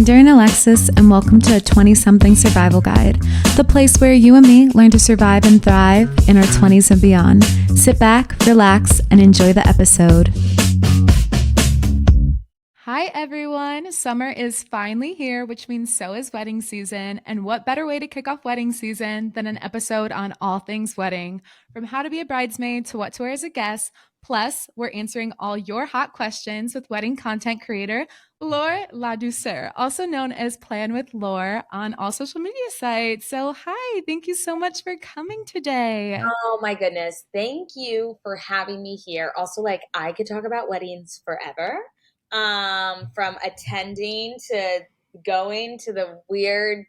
I'm Darian Alexis, and welcome to a 20-something survival guide, the place where you and me learn to survive and thrive in our 20s and beyond. Sit back, relax, and enjoy the episode. Hi, everyone. Summer is finally here, which means so is wedding season. And what better way to kick off wedding season than an episode on all things wedding, from how to be a bridesmaid to what to wear as a guest. Plus, we're answering all your hot questions with wedding content creator Lauren Ladouceur, also known as Plan with Laur on all social media sites. So, hi, thank you so much for coming today. Oh my goodness. Thank you for having me here. Also, like I could talk about weddings forever. From attending to going to the weird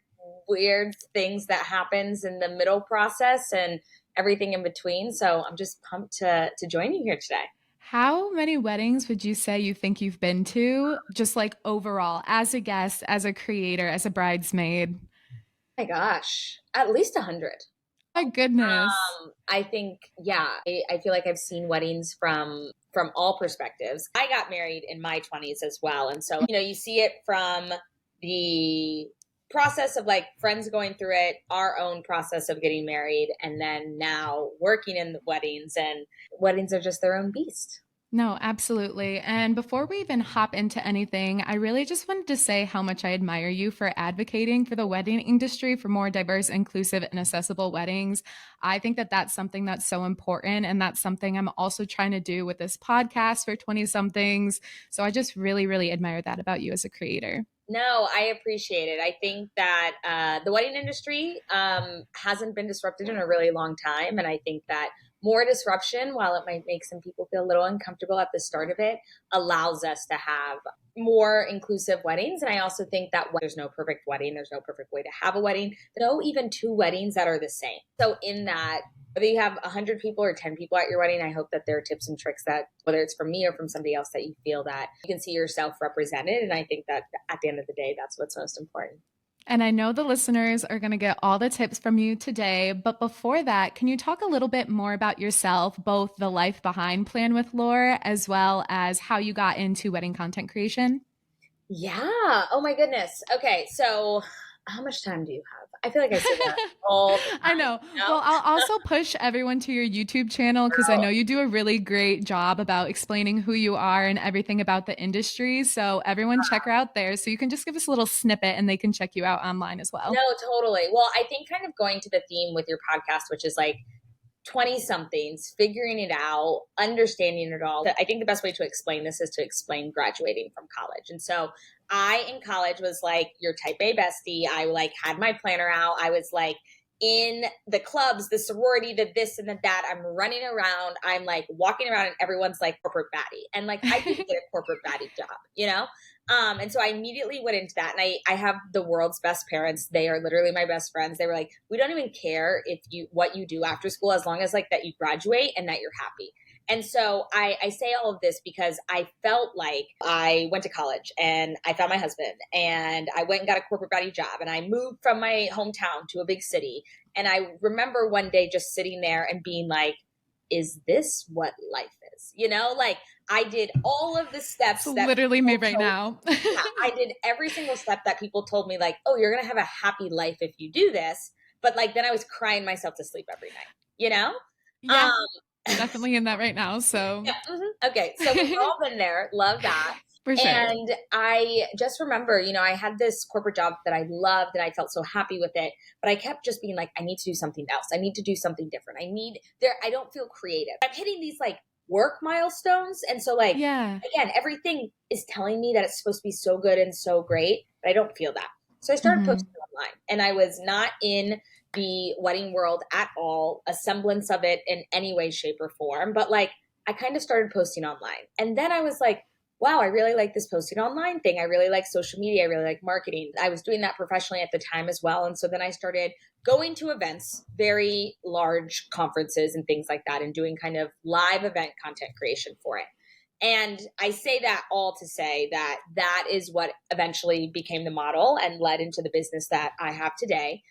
things that happens in the middle process and everything in between. So I'm just pumped to join you here today. How many weddings would you say you think you've been to, just like overall, as a guest, as a creator, as a bridesmaid? My gosh, at least 100. My goodness. I think, yeah, I feel like I've seen weddings from all perspectives. I got married in my 20s as well. And so, you see it from the process of like friends going through it, our own process of getting married, and then now working in the weddings, and weddings are just their own beast. No, absolutely. And before we even hop into anything, I really just wanted to say how much I admire you for advocating for the wedding industry for more diverse, inclusive, and accessible weddings. I think that that's something that's so important. And that's something I'm also trying to do with this podcast for 20 somethings. So I just really, really admire that about you as a creator. No, I appreciate it. I think that the wedding industry hasn't been disrupted in a really long time. And I think that more disruption, while it might make some people feel a little uncomfortable at the start of it, allows us to have more inclusive weddings. And I also think that there's no perfect wedding, there's no perfect way to have a wedding, no even two weddings that are the same. So in that, whether you have 100 people or 10 people at your wedding, I hope that there are tips and tricks that, whether it's from me or from somebody else, that you feel that you can see yourself represented. And I think that at the end of the day, that's what's most important. And I know the listeners are going to get all the tips from you today. But before that, can you talk a little bit more about yourself, both the life behind Plan with Laur, as well as how you got into wedding content creation? Yeah. Oh my goodness. Okay. So how much time do you have? I feel like I say that all the I time. know. Well, I'll also push everyone to your YouTube channel because I know you do a really great job about explaining who you are and everything about the industry. So everyone check her out there. So you can just give us a little snippet and they can check you out online as No, well. totally. Well, I think kind of going to the theme with your podcast, which is like 20 somethings, figuring it out, understanding it all. I think the best way to explain this is to explain graduating from college. And so I in college was like your type A bestie. I like had my planner out. I was like in the clubs, the sorority, the this and the that. I'm running around. I'm like walking around and everyone's like corporate baddie. And like I could get a corporate baddie job. And so I immediately went into that. And I have the world's best parents. They are literally my best friends. They were like, we don't even care if what you do after school, as long as like that you graduate and that you're happy. And so I say all of this because I felt like I went to college and I found my husband and I went and got a corporate body job and I moved from my hometown to a big city. And I remember one day just sitting there and being like, is this what life is? Like I did all of the steps It's that literally me people right told. now. Yeah, I did every single step that people told me, like, oh, you're going to have a happy life if you do this. But like, then I was crying myself to sleep every night, you know? Yeah, Um, definitely in that right now. So yeah, okay. So we've all been there. Love that. for sure. And I just remember, I had this corporate job that I loved and I felt so happy with it. But I kept just being like, I need to do something else. I need to do something different. I don't feel creative. I'm hitting these like work milestones. And so like, Yeah. again, everything is telling me that it's supposed to be so good and so great, but I don't feel that. So I started Mhm. posting online and I was not in the wedding world at all, a semblance of it in any way, shape, or form. But like, I kind of started posting online. And then I was like, wow, I really like this posting online thing. I really like social media. I really like marketing. I was doing that professionally at the time as well. And so then I started going to events, very large conferences and things like that, and doing kind of live event content creation for it. And I say that all to say that that is what eventually became the model and led into the business that I have today.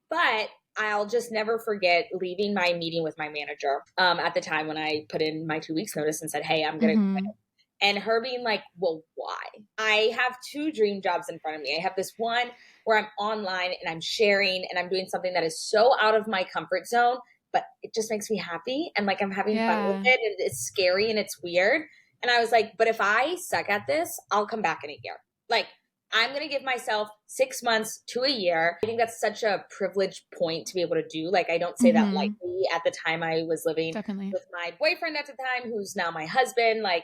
But I'll just never forget leaving my meeting with my manager at the time when I put in my 2 weeks notice and said, hey, I'm going to quit. Mhm. And her being like, well, why? I have two dream jobs in front of me. I have this one where I'm online and I'm sharing and I'm doing something that is so out of my comfort zone, but it just makes me happy and like I'm having fun with Yeah. it. And it's scary and it's weird. And I was like, but if I suck at this, I'll come back in a year. Like, I'm going to give myself 6 months to a year. I think that's such a privileged point to be able to do. Like, I don't say that Mm-hmm. lightly. At the time I was living Definitely. with my boyfriend at the time, who's now my husband, like,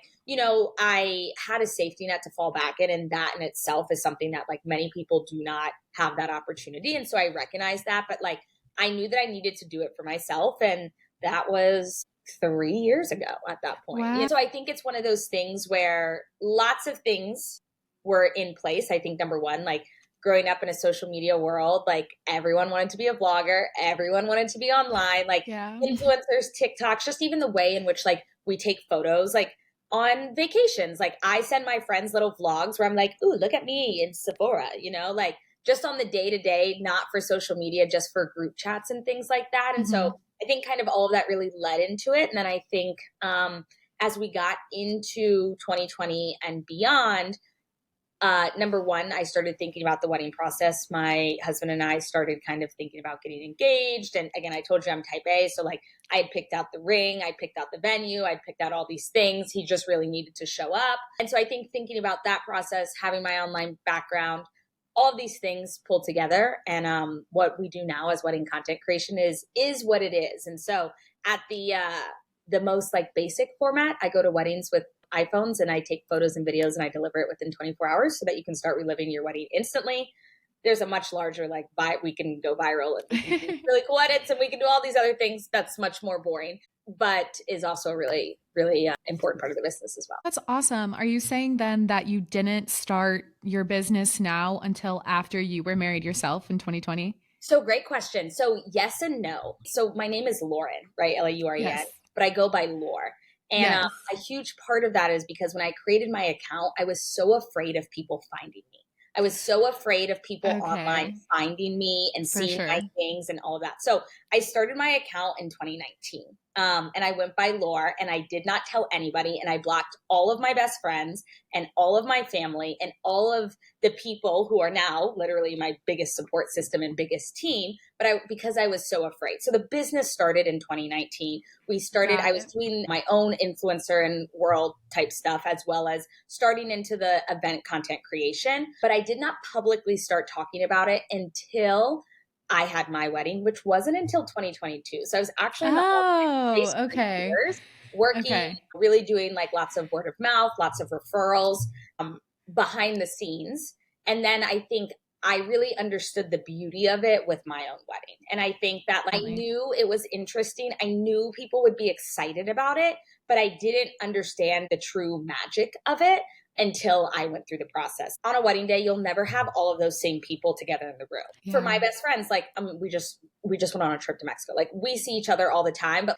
I had a safety net to fall back in. And that in itself is something that like many people do not have that opportunity. And so I recognize that, but like, I knew that I needed to do it for myself. And that was 3 years ago at that point. Wow. So I think it's one of those things where lots of things were in place. I think number one, like growing up in a social media world, like everyone wanted to be a vlogger, everyone wanted to be online, like Yeah. influencers, TikToks, just even the way in which like we take photos, like on vacations. Like I send my friends little vlogs where I'm like, ooh, look at me in Sephora, like just on the day to day, not for social media, just for group chats and things like that. And Mm-hmm. so I think kind of all of that really led into it. And then I think as we got into 2020 and beyond, number one, I started thinking about the wedding process. My husband and I started kind of thinking about getting engaged. And again, I told you I'm type A. So, like, I had picked out the ring, I picked out the venue, I picked out all these things. He just really needed to show up. And so, I think thinking about that process, having my online background, all of these things pulled together. And what we do now as wedding content creation is what it is. And so, at the most like basic format, I go to weddings with iPhones and I take photos and videos and I deliver it within 24 hours so that you can start reliving your wedding instantly. There's a much larger, like, we can go viral and we can do really cool edits and we can do all these other things that's much more boring, but is also a really, really important part of the business as well. That's awesome. Are you saying then that you didn't start your business now until after you were married yourself in 2020? So great question. So yes and no. So my name is Lauren, right? Lauren, Yes. but I go by Laur. And Yes. a huge part of that is because when I created my account, I was so afraid of people finding me. I was so afraid of people online Okay. finding me and For seeing my sure. things and all of that. So I started my account in 2019. And I went by Laur and I did not tell anybody. And I blocked all of my best friends and all of my family and all of the people who are now literally my biggest support system and biggest team, but because I was so afraid. So the business started in 2019. I Got was it. doing my own influencer and world type stuff, as well as starting into the event content creation, but I did not publicly start talking about it until I had my wedding, which wasn't until 2022. So I was actually in the online Oh, space for okay. years, working, Okay. really doing like lots of word of mouth, lots of referrals, um, behind the scenes. And then I think I really understood the beauty of it with my own wedding. And I think that like, I Definitely. knew it was interesting. I knew people would be excited about it, but I didn't understand the true magic of it until I went through the process. On a wedding day, you'll never have all of those same people together in the room. For my Yeah. best friends, like we just went on a trip to Mexico. Like we see each other all the time, but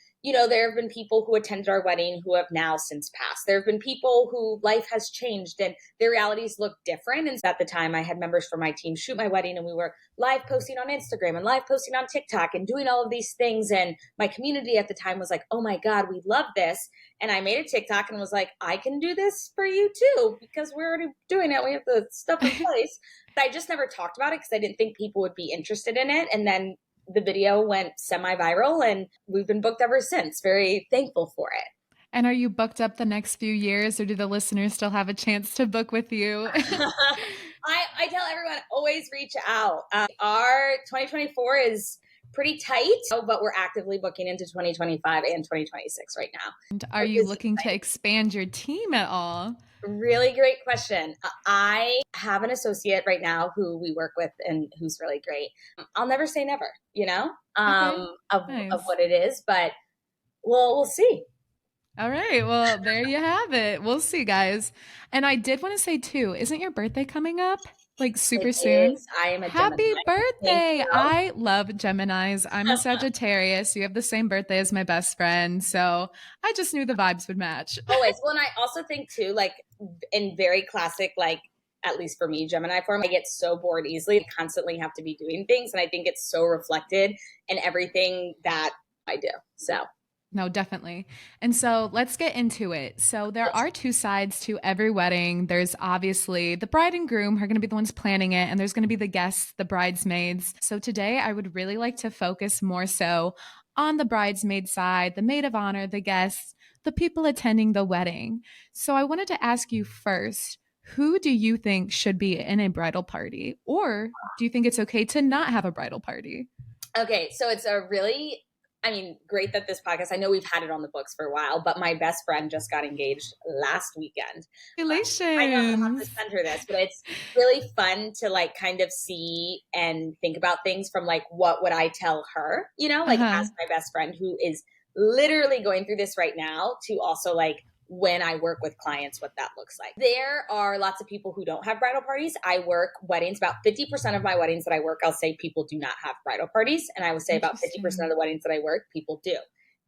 there have been people who attended our wedding who have now since passed. There have been people who life has changed and their realities look different. And at the time, I had members from my team shoot my wedding, and we were live posting on Instagram and live posting on TikTok and doing all of these things. And my community at the time was like, oh my God, we love this. And I made a TikTok and was like, I can do this for you too, because we're already doing it. We have the stuff in place. But I just never talked about it because I didn't think people would be interested in it. And then the video went semi-viral and we've been booked ever since. Very thankful for it. And are you booked up the next few years, or do the listeners still have a chance to book with you? I tell everyone, always reach out. Our 2024 is pretty tight, but we're actively booking into 2025 and 2026 right now, And are which you is looking to expand your team at all? really great question. I have an associate right now who we work with and who's really great. I'll never say never, Okay. of Nice. what it is, but we'll see. All right. Well, there you have it. We'll see, guys. And I did want to say too, isn't your birthday coming up? Like It super soon? is. I am a Gemini. Happy Thank birthday. you. I love Geminis. I'm a Sagittarius. You have the same birthday as my best friend. So I just knew the vibes would match. Always. Well, and I also think too, like in very classic, like at least for me, Gemini form, I get so bored easily. I constantly have to be doing things, and I think it's so reflected in everything that I do. So No, definitely. And so let's get into it. So there are two sides to every wedding. There's obviously the bride and groom who are going to be the ones planning it, and there's going to be the guests, the bridesmaids. So today I would really like to focus more so on the bridesmaid side, the maid of honor, the guests, the people attending the wedding. So I wanted to ask you first, who do you think should be in a bridal party? Or do you think it's okay to not have a bridal party? Okay, so it's a really, I mean, great that this podcast, I know we've had it on the books for a while, but my best friend just got engaged last weekend. I know I'll have to Congratulations. send her this, but it's really fun to like kind of see and think about things from like, what would I tell her, like Uh-huh. as my best friend who is literally going through this right now, to also like when I work with clients, what that looks like. There are lots of people who don't have bridal parties. I work weddings. About 50% of my weddings that I work, I'll say people do not have bridal parties. And I would say about 50% of Interesting. the weddings that I work, people do.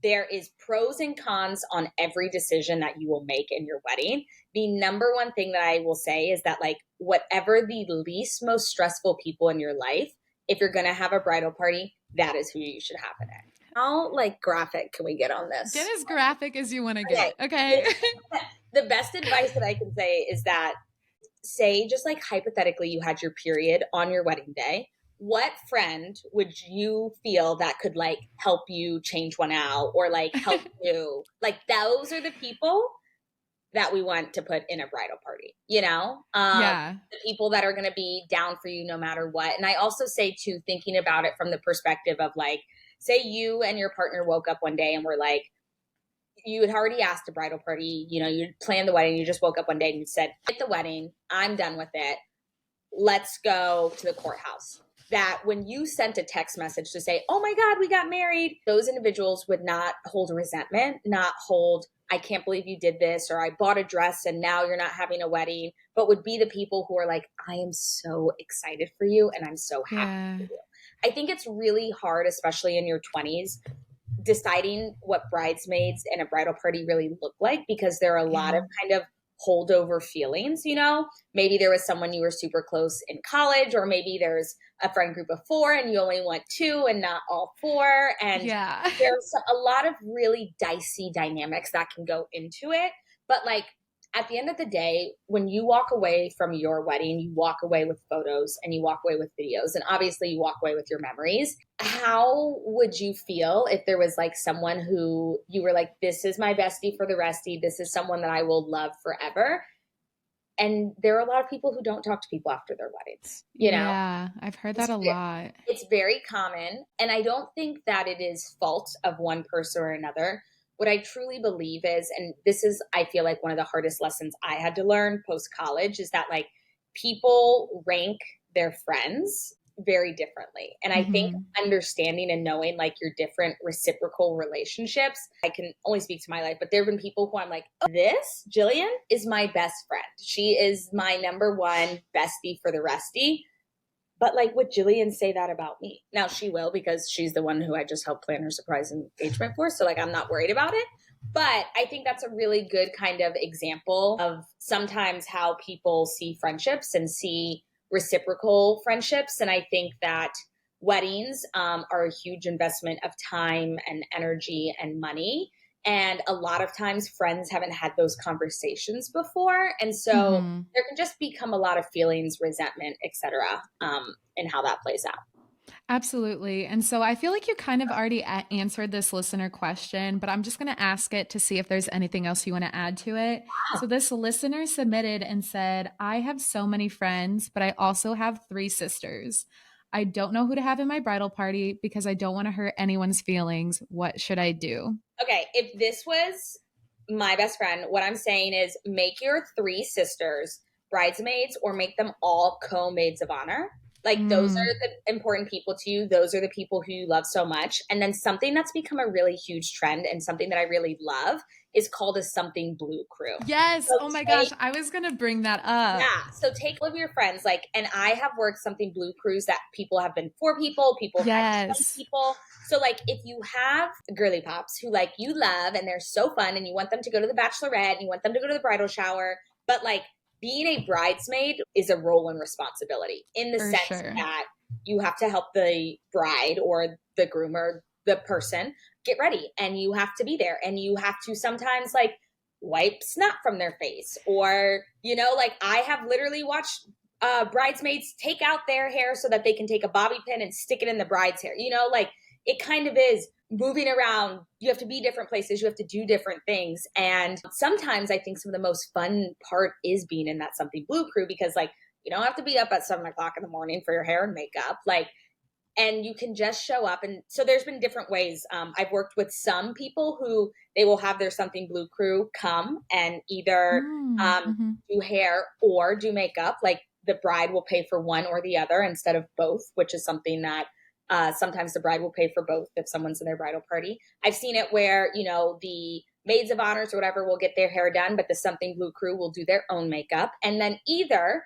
There is pros and cons on every decision that you will make in your wedding. The number one thing that I will say is that like whatever the least most stressful people in your life, if you're going to have a bridal party, that is who you should have it at. How like graphic can we get on Get this? as graphic as you want to Okay. get. Okay. The best advice that I can say is that, say, just like hypothetically, you had your period on your wedding day. What friend would you feel that could like help you change one out or like help you? Like, those are the people that we want to put in a bridal party, Yeah. the people that are going to be down for you no matter what. And I also say, too, thinking about it from the perspective of like, say you and your partner woke up one day and were like, you had already asked a bridal party, you planned the wedding, you just woke up one day and you said, at the wedding, I'm done with it. Let's go to the courthouse. That when you sent a text message to say, oh my God, we got married, those individuals would not hold resentment, not hold, I can't believe you did this, or I bought a dress and now you're not having a wedding, but would be the people who are like, I am so excited for you and I'm so happy Yeah. for you. I think it's really hard, especially in your 20s, deciding what bridesmaids and a bridal party really look like, because there are a lot Yeah. of kind of holdover feelings. Maybe there was someone you were super close in college, or maybe there's a friend group of four and you only want two and not all four, and Yeah. there's a lot of really dicey dynamics that can go into it. But like, at the end of the day, when you walk away from your wedding, you walk away with photos and you walk away with videos, and obviously you walk away with your memories. How would you feel if there was like someone who you were like, this is my bestie for the restie, this is someone that I will love forever? And there are a lot of people who don't talk to people after their weddings. Yeah. I've heard that It's, a lot. it's very common. And I don't think that it is fault of one person or another. What I truly believe is, and this is, I feel like one of the hardest lessons I had to learn post college, is that like people rank their friends very differently. And I think Hmm. understanding and knowing like your different reciprocal relationships, I can only speak to my life, but there have been people who I'm like, oh, this Jillian is my best friend. She is my number one bestie for the restie. But like, would Jillian say that about me? Now she will, because she's the one who I just helped plan her surprise engagement for. So like, I'm not worried about it. But I think that's a really good kind of example of sometimes how people see friendships and see reciprocal friendships. And I think that weddings are a huge investment of time and energy and money. And a lot of times friends haven't had those conversations before. And so Hmm. there can just become a lot of feelings, resentment, etc., and how that plays out. Absolutely. And so I feel like you kind of already answered this listener question, but I'm just going to ask it to see if there's anything else you want to add to it. So this listener submitted and said, I have so many friends, but I also have three sisters. I don't know who to have in my bridal party because I don't want to hurt anyone's feelings. What should I do? Okay, if this was my best friend, what I'm saying is make your three sisters bridesmaids, or make them all co-maids of honor. Like, those Mm. are the important people to you. Those are the people who you love so much. And then something that's become a really huge trend and something that I really love is called a something blue crew. Yes. So Oh my gosh. take I was going to bring that up. yeah. So take all of your friends, like, and I have worked something blue crews that people have been 4 people, people have had 20 Yes. people. So like, if you have girly pops who like you love and they're so fun and you want them to go to the bachelorette and you want them to go to the bridal shower, but like being a bridesmaid is a role and responsibility in the For sense sure. that you have to help the bride or the groom or the person get ready and you have to be there and you have to sometimes like wipe snot from their face, or like I have literally watched bridesmaids take out their hair so that they can take a bobby pin and stick it in the bride's hair. Like it kind of is moving around. You have to be different places. You have to do different things. And sometimes I think some of the most fun part is being in that Something Blue crew, because like you don't have to be up at 7 o'clock in the morning for your hair and makeup. Like, and you can just show up. And so there's been different ways. I've worked with some people who they will have their Something Blue crew come and either Mm-hmm. do hair or do makeup. Like the bride will pay for one or the other instead of both, which is something that sometimes the bride will pay for both if someone's in their bridal party. I've seen it where, the maids of honors or whatever will get their hair done, but the Something Blue crew will do their own makeup. And then either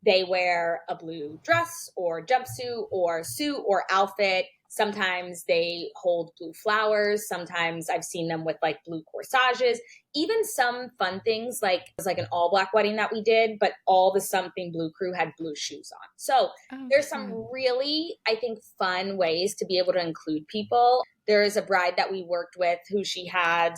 they wear a blue dress or jumpsuit or suit or outfit. Sometimes they hold blue flowers. Sometimes I've seen them with like blue corsages. Even some fun things, like it was like an all black wedding that we did, but all the Something Blue crew had blue shoes on. So Oh, there's some fun. really, I think, fun ways to be able to include people. There is a bride that we worked with who she had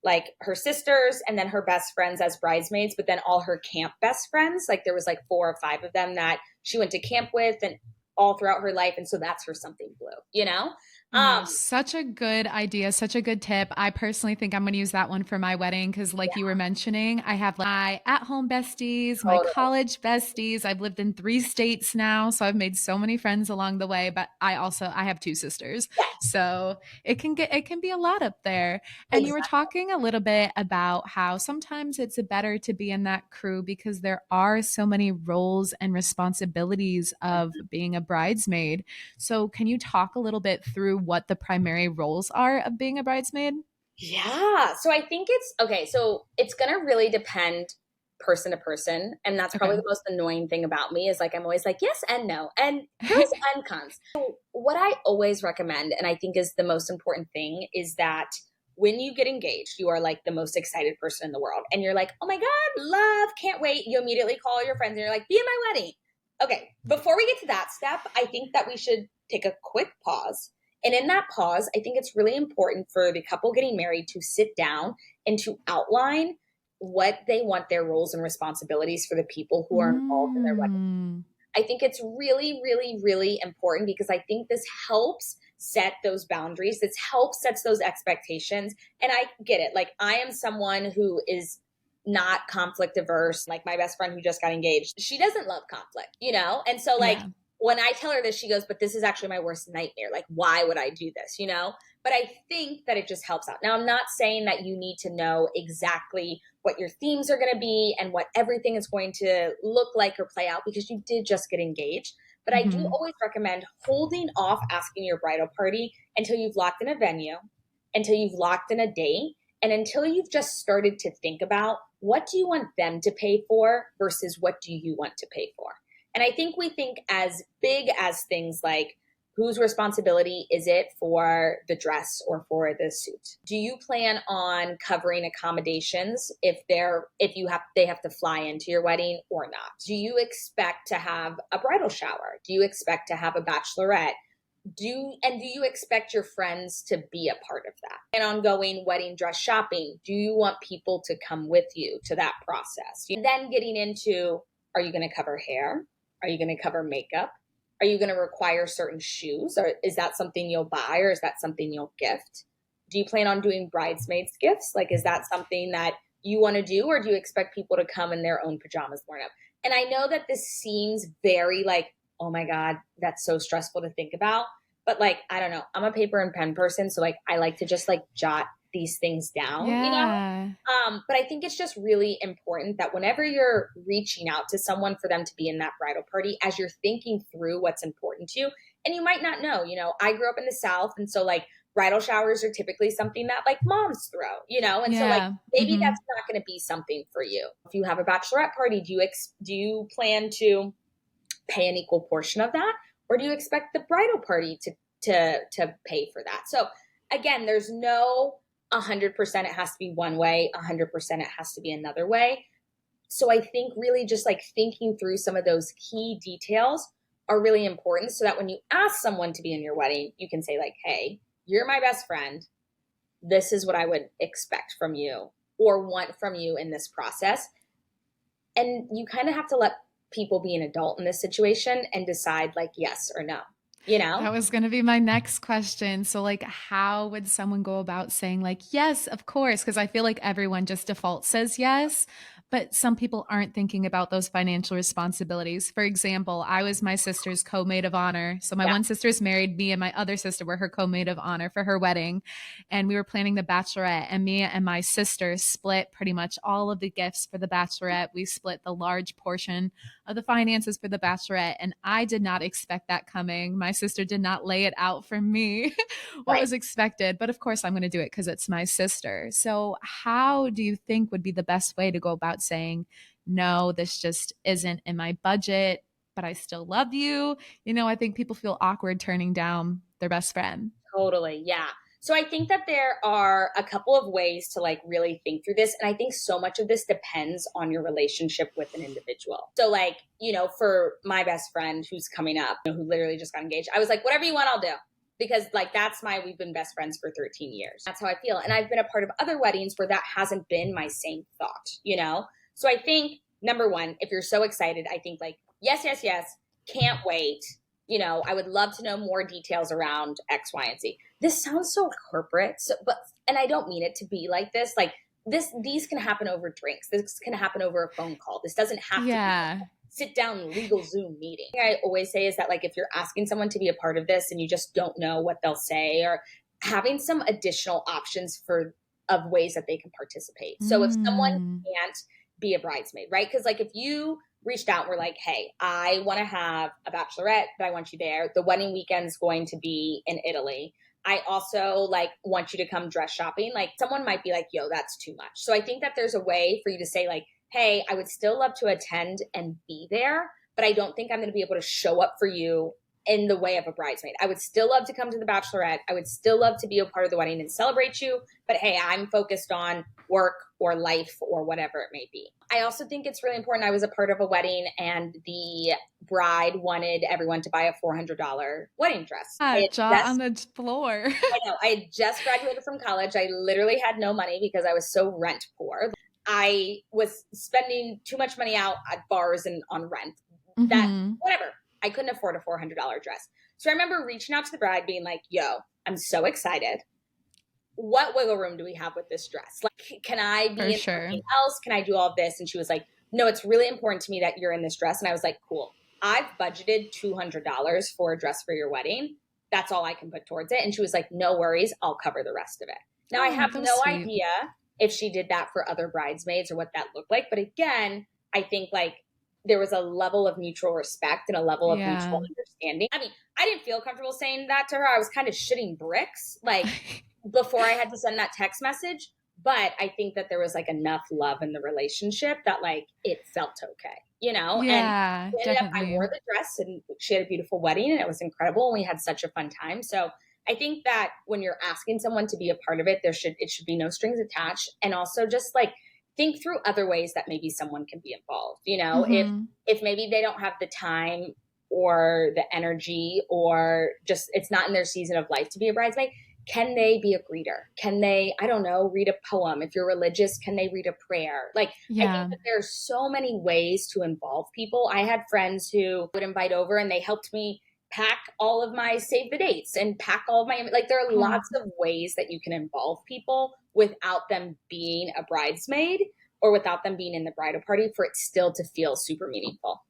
like her sisters and then her best friends as bridesmaids, but then all her camp best friends, like there was like 4 or 5 of them that she went to camp with and all throughout her life. And so that's her Something Blue. No, Um, such a good idea, such a good tip. I personally think I'm going to use that one for my wedding because, like you were mentioning, I have like, my at home besties, my totally. college besties. I've lived in 3 states now, so I've made so many friends along the way. But I have 2 sisters, Yes, so it can be a lot up there. And you were exactly. talking a little bit about how sometimes it's better to be in that crew because there are so many roles and responsibilities of being a bridesmaid. So, can you talk a little bit through what the primary roles are of being a bridesmaid? Yeah. So I think it's okay. So it's going to really depend person to person. And that's probably Okay. the most annoying thing about me is like, I'm always like, yes and no, and pros and cons. So what I always recommend, and I think is the most important thing, is that when you get engaged, you are like the most excited person in the world. And you're like, oh my God, love, can't wait. You immediately call your friends and you're like, be at my wedding. Okay. Before we get to that step, I think that we should take a quick pause, and in that pause, I think it's really important for the couple getting married to sit down and to outline what they want their roles and responsibilities for the people who are involved in their wedding. Mm. I think it's really, really, really important because I think this helps set those boundaries. This helps sets those expectations. And I get it. Like I am someone who is not conflict averse. Like my best friend who just got engaged, she doesn't love conflict. And so like Yeah. when I tell her this, she goes, but this is actually my worst nightmare. Like, why would I do this? But I think that it just helps out. Now, I'm not saying that you need to know exactly what your themes are going to be and what everything is going to look like or play out because you did just get engaged. But I do Hmm. always recommend holding off asking your bridal party until you've locked in a venue, until you've locked in a date, and until you've just started to think about what do you want them to pay for versus what do you want to pay for. And I think we think as big as things like whose responsibility is it for the dress or for the suit? Do you plan on covering accommodations if they have to fly into your wedding or not? Do you expect to have a bridal shower? Do you expect to have a bachelorette? Do you expect your friends to be a part of that? And ongoing wedding dress shopping, do you want people to come with you to that process? Then getting into, are you going to cover hair? Are you going to cover makeup? Are you going to require certain shoes? Or is that something you'll buy or is that something you'll gift? Do you plan on doing bridesmaids gifts? Like, is that something that you want to do, or do you expect people to come in their own pajamas morning up? And I know that this seems very like, oh my God, that's so stressful to think about. But like, I don't know, I'm a paper and pen person. So like, I like to just like jot these things down. Yeah. But I think it's just really important that whenever you're reaching out to someone for them to be in that bridal party, as you're thinking through what's important to you, and you might not know, I grew up in the South. And so like bridal showers are typically something that like moms throw. And so like Yeah. maybe Hmm. that's not going to be something for you. If you have a bachelorette party, do you plan to pay an equal portion of that, or do you expect the bridal party to pay for that? So again, there's no 100% it has to be one way, 100% it has to be another way. So I think really just like thinking through some of those key details are really important so that when you ask someone to be in your wedding, you can say like, hey, you're my best friend. this is what I would expect from you or want from you in this process. And you kind of have to let people be an adult in this situation and decide like yes or no, you know? That was going to be my next question. So, like, how would someone go about saying, like, yes, of course? Because I feel like everyone just default says yes, but some people aren't thinking about those financial responsibilities. For example, I was my sister's co maid of honor. So, my Yeah, one sister's married, me and my other sister were her co maid of honor for her wedding. And we were planning the bachelorette, and me and my sister split pretty much all of the gifts for the bachelorette. We split the large portion of the finances for the bachelorette. And I did not expect that coming. My sister did not lay it out for me what right. was expected. But of course, I'm going to do it because it's my sister. So, how do you think would be the best way to go about saying, no, this just isn't in my budget, but I still love you? I think people feel awkward turning down their best friend. Totally. Yeah. So I think that there are a couple of ways to like really think through this. And I think so much of this depends on your relationship with an individual. So like, for my best friend who's coming up, who literally just got engaged, I was like, whatever you want, I'll do. Because like we've been best friends for 13 years. That's how I feel. And I've been a part of other weddings where that hasn't been my same thought. So I think number one, if you're so excited, I think like, yes, yes, yes, can't wait. I would love to know more details around X, Y, and Z. This sounds so corporate, and I don't mean it to be like this. Like these can happen over drinks. This can happen over a phone call. This doesn't have to be Yeah. sit down legal Zoom meeting. I always say is that like if you're asking someone to be a part of this and you just don't know what they'll say, or having some additional options of ways that they can participate. So if someone Mm. can't be a bridesmaid, right? Because like if you reached out and were like, hey, I want to have a bachelorette, but I want you there. The wedding weekend's going to be in Italy. I also like want you to come dress shopping. Like someone might be like, yo, that's too much. So I think that there's a way for you to say like, hey, I would still love to attend and be there, but I don't think I'm going to be able to show up for you in the way of a bridesmaid. I would still love to come to the bachelorette. I would still love to be a part of the wedding and celebrate you. But hey, I'm focused on work or life or whatever it may be. I also think it's really important. I was a part of a wedding and the bride wanted everyone to buy a $400 wedding dress. Jaw on the floor. I know. I had just graduated from college. I literally had no money because I was so rent poor. I was spending too much money out at bars and on rent. That, Hmm. whatever. I couldn't afford a $400 dress. So I remember reaching out to the bride being like, yo, I'm so excited. What wiggle room do we have with this dress? Like, can I be For in sure. something else? Can I do all of this? And she was like, no, it's really important to me that you're in this dress. And I was like, cool. I've budgeted $200 for a dress for your wedding. That's all I can put towards it. And she was like, no worries. I'll cover the rest of it. Now, I Oh, have that was no sweet. idea if she did that for other bridesmaids or what that looked like. But again, I think like there was a level of mutual respect and a level of mutual Yeah. understanding. I mean, I didn't feel comfortable saying that to her. I was kind of shitting bricks like before I had to send that text message. But I think that there was like enough love in the relationship that like it felt okay. And Yeah, we ended up, I definitely. wore the dress and she had a beautiful wedding and it was incredible. And we had such a fun time. So I think that when you're asking someone to be a part of it, it should be no strings attached. And also just like think through other ways that maybe someone can be involved. Hmm. If maybe they don't have the time or the energy or just it's not in their season of life to be a bridesmaid, can they be a greeter? Can they, I don't know, read a poem? If you're religious, can they read a prayer? Like, I think Yeah. that there's so many ways to involve people. I had friends who would invite over and they helped me pack all of my save the dates and pack all of my, like, there are Oh, lots of ways that you can involve people without them being a bridesmaid or without them being in the bridal party for it still to feel super meaningful.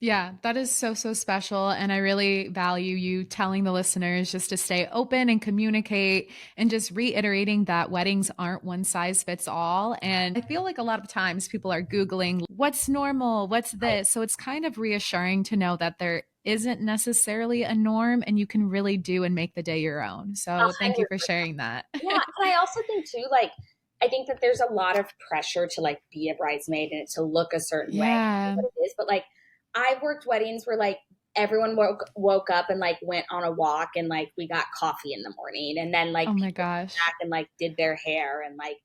yeah, that is so, so special. And I really value you telling the listeners just to stay open and communicate and just reiterating that weddings aren't one size fits all. And I feel like a lot of times people are Googling what's normal, what's Right. this. So it's kind of reassuring to know that there isn't necessarily a norm and you can really do and make the day your own. A So thank you hundred for sharing that. Yeah, and I also think too, like, I think that there's a lot of pressure to like be a bridesmaid and to look a certain way. I don't know Yeah. what it is, but like, I've worked weddings where like everyone woke up and like went on a walk and like we got coffee in the morning, and then like Oh my people gosh. back and like did their hair and like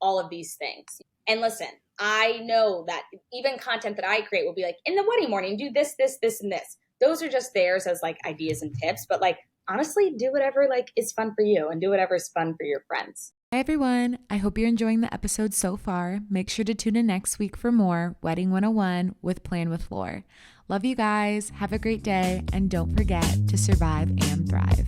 all of these things. And listen, I know that even content that I create will be like in the wedding morning, do this, this, this, and this. Those are just theirs as like ideas and tips, but like honestly, do whatever like is fun for you and do whatever is fun for your friends. Hi, everyone. I hope you're enjoying the episode so far. Make sure to tune in next week for more Wedding 101 with Plan with Laur. Love you guys. Have a great day. And don't forget to survive and thrive.